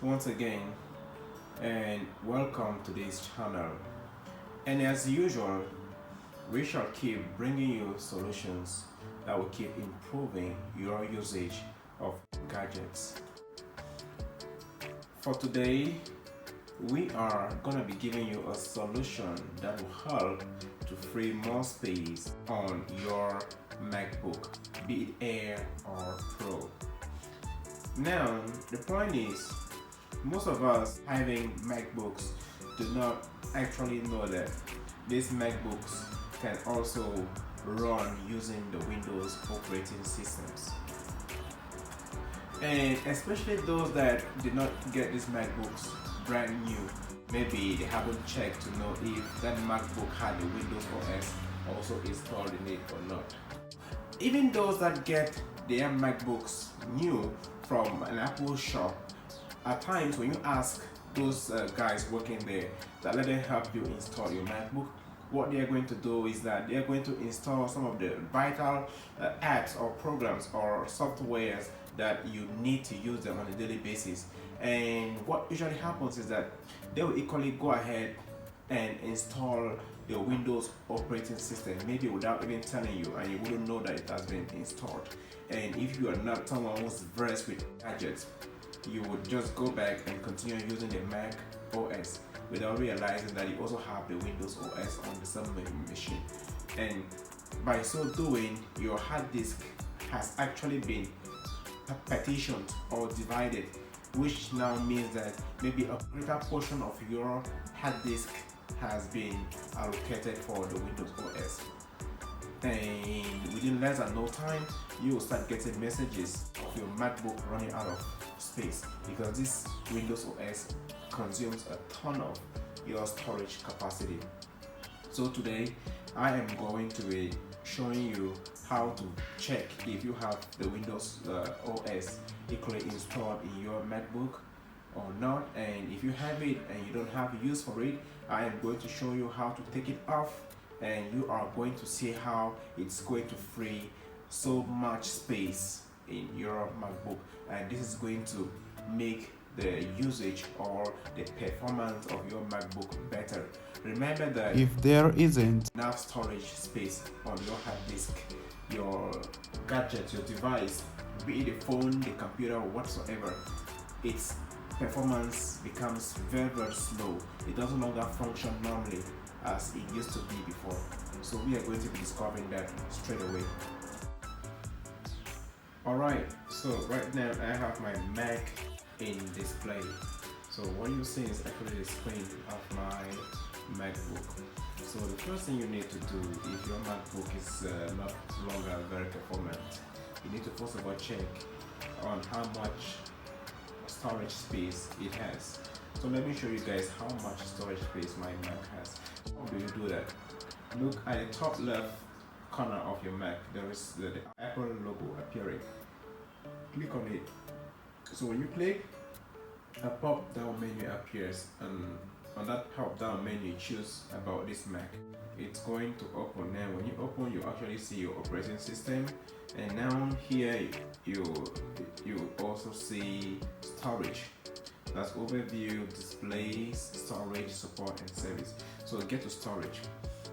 once again, and welcome to this channel. And as usual, we shall keep bringing you solutions that will keep improving your usage of gadgets. For today, we are going to be giving you a solution that will help to free more space on your MacBook, be it Air or Pro. Now, the point is, most of us having MacBooks do not actually know that these MacBooks can also run using the Windows operating systems. And especially those that did not get these MacBooks brand new, maybe they haven't checked to know if that MacBook had the Windows OS also installed in it or not. Even those that get their MacBooks new from an Apple shop, at times when you ask those guys working there that let them help you install your MacBook, what they are going to do is that they are going to install some of the vital apps or programs or softwares that you need to use them on a daily basis. And what usually happens is that they will equally go ahead and install the Windows operating system, maybe without even telling you, and you wouldn't know that it has been installed. And if you are not someone who's versed with gadgets, you would just go back and continue using the Mac OS without realizing that you also have the Windows OS on the same machine. And by so doing, your hard disk has actually been partitioned or divided, which now means that maybe a greater portion of your hard disk has been allocated for the Windows OS. And within less than no time, you will start getting messages of your MacBook running out of space, because this Windows OS consumes a ton of your storage capacity. So today I am going to be showing you how to check if you have the Windows OS equally installed in your MacBook or not. And if you have it and you don't have use for it, I am going to show you how to take it off, and you are going to see how it's going to free so much space in your MacBook, and this is going to make the usage or the performance of your MacBook better. Remember that if there isn't enough storage space on your hard disk, your gadget, your device, be it a phone, the computer, or whatsoever, its performance becomes very, very slow. It doesn't longer function normally as it used to be before. So we are going to be discovering that straight away. Alright, so right now I have my Mac in display. So what you see is actually the screen of my MacBook. So the first thing you need to do, if your MacBook is not longer very performant, you need to first of all check on how much storage space it has. So let me show you guys how much storage space my Mac has. How do you do that? Look at the top left corner of your Mac. There is the Apple logo appearing. Click on it. So when you click, a pop down menu appears, and on that pop down menu choose about this Mac. It's going to open. Now when you open, you actually see your operating system, and now here you also see storage. That's overview, displays, storage, support, and service. So get to storage.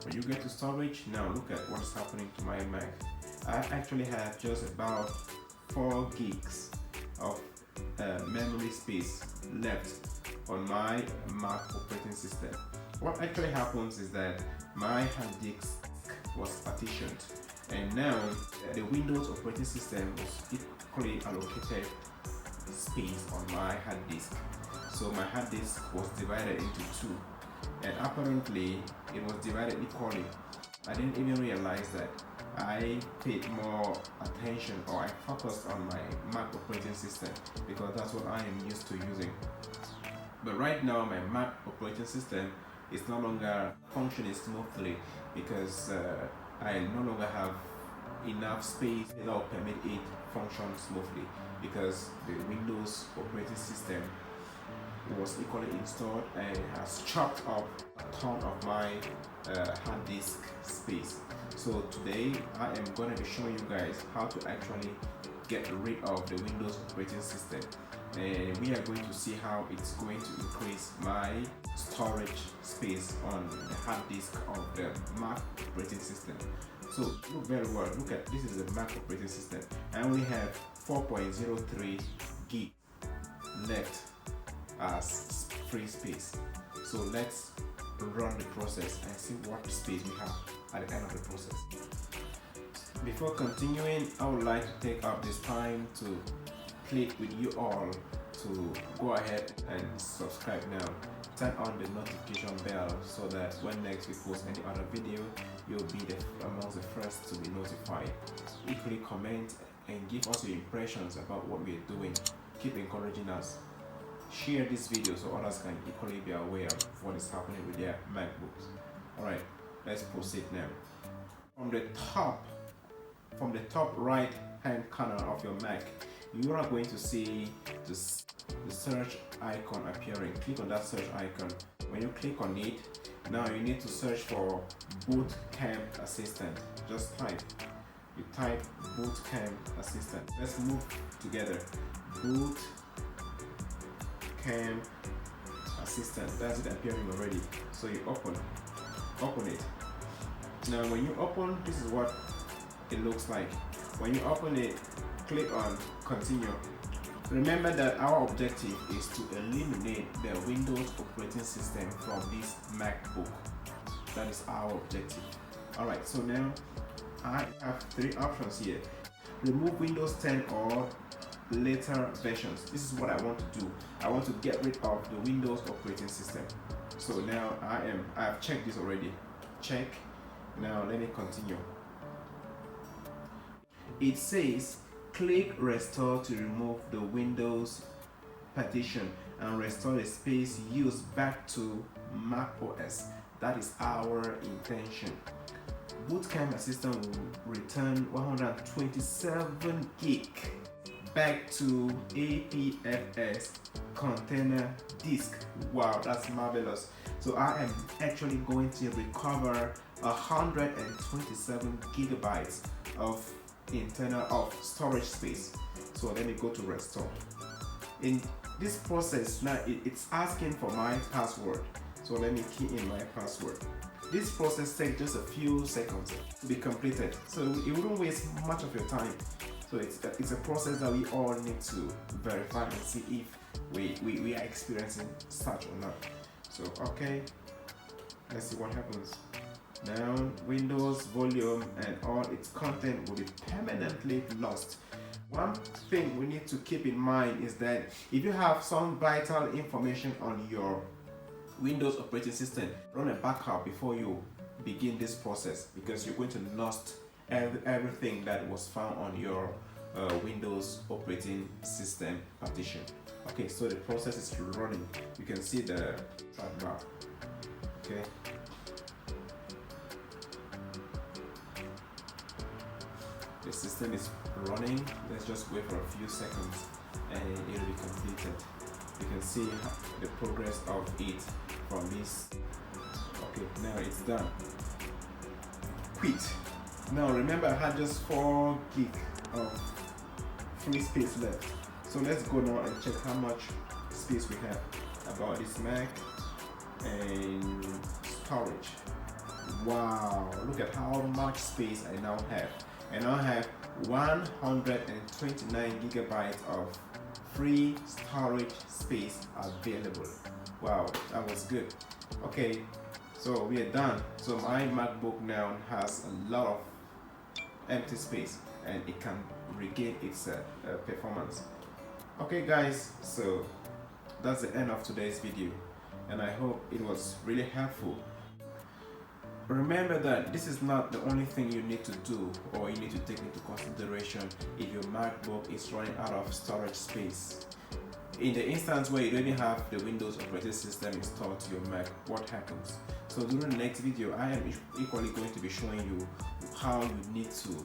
When you get to storage, now look at what's happening to my Mac. I actually have just about 4 gigs of memory space left on my Mac operating system. What actually happens is that my hard disk was partitioned, and now the Windows operating system was equally allocated space on my hard disk. So my hard disk was divided into 2, and apparently it was divided equally. I didn't even realize that. I paid more attention, or I focused on my Mac operating system, because that's what I am used to using. But right now my Mac operating system is no longer functioning smoothly, because I no longer have enough space that will permit it function smoothly, because the Windows operating system was equally installed and has chopped up a ton of my hard disk space. So today I am going to be showing you guys how to actually get rid of the Windows operating system. and we are going to see how it's going to increase my storage space on the hard disk of the Mac operating system. So look very well, look at this is the Mac operating system. I only have 4.03 gig left as free space. So let's run the process and see what space we have at the end of the process. Before continuing, I would like to take up this time to plead with you all to go ahead and subscribe now. Turn on the notification bell so that when next we post any other video, you'll be amongst the first to be notified. Equally comment and give us your impressions about what we're doing. Keep encouraging us. Share this video so others can equally be aware of what is happening with their MacBooks. Alright, let's proceed now. From the top right hand corner of your Mac, you are going to see the search icon appearing. Click on that search icon. When you click on it, now you need to search for Boot Camp Assistant. Just type Boot Camp Assistant. Let's move together. Boot Camp Assistant. That's it appearing already. So you open it. Now when you open, this is what it looks like. When you open it, click on continue. Remember that our objective is to eliminate the Windows operating system from this MacBook. That is our objective. Alright, so now I have three options here. Remove Windows 10 or later versions. This is what I want to do. I want to get rid of the Windows operating system. So now I have checked this already. Check. Now let me continue. It says click restore to remove the Windows partition and restore the space used back to Mac OS. That is our intention. Bootcamp Assistant will return 127 gig back to APFS container disk. Wow, that's marvelous. So I am actually going to recover 127 gigabytes of internal storage space. So let me go to restore. In this process now it's asking for my password, so let me key in my password. This process takes just a few seconds to be completed, so it wouldn't waste much of your time. So it's a process that we all need to verify and see if we are experiencing such or not. So okay, let's see what happens. Now Windows volume and all its content will be permanently lost. One thing we need to keep in mind is that if you have some vital information on your Windows operating system, run a backup before you begin this process, because you're going to lose everything that was found on your Windows operating system partition. Okay, so the process is running. You can see the track bar. Okay. The system is running. Let's just wait for a few seconds and it will be completed. You can see the progress of it from this. Okay, now it's done. Quit. Now remember, I had just 4 gig of free space left. So let's go now and check how much space we have about this Mac and storage. Wow, look at how much space I now have. I now have 129 gigabytes of free storage space available. Wow, that was good. Okay, so we are done. So my MacBook now has a lot of empty space and it can regain its performance. Okay guys, so that's the end of today's video and I hope it was really helpful. Remember that this is not the only thing you need to do or you need to take into consideration if your MacBook is running out of storage space. In the instance where you don't even have the Windows operating system installed to your Mac, what happens? So during the next video, I am equally going to be showing you how you need to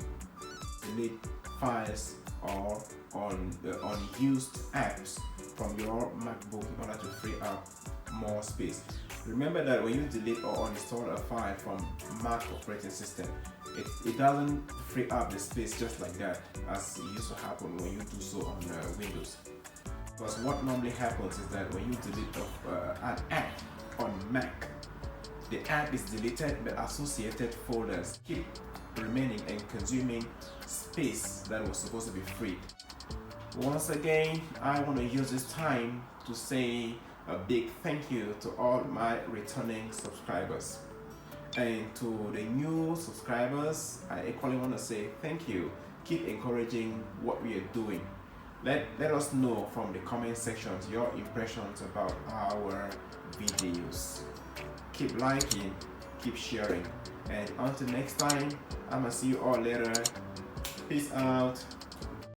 delete files or unused apps from your MacBook in order to free up more space. Remember that when you delete or uninstall a file from Mac operating system, it doesn't free up the space just like that as it used to happen when you do so on Windows. Because what normally happens is that when you delete an app on Mac, the app is deleted, but associated folders keep remaining and consuming space that was supposed to be free. Once again, I want to use this time to say a big thank you to all my returning subscribers. And to the new subscribers, I equally want to say thank you. Keep encouraging what we are doing. Let us know from the comment sections your impressions about our videos. Keep liking, keep sharing, and until next time, I'ma see you all later. Peace out.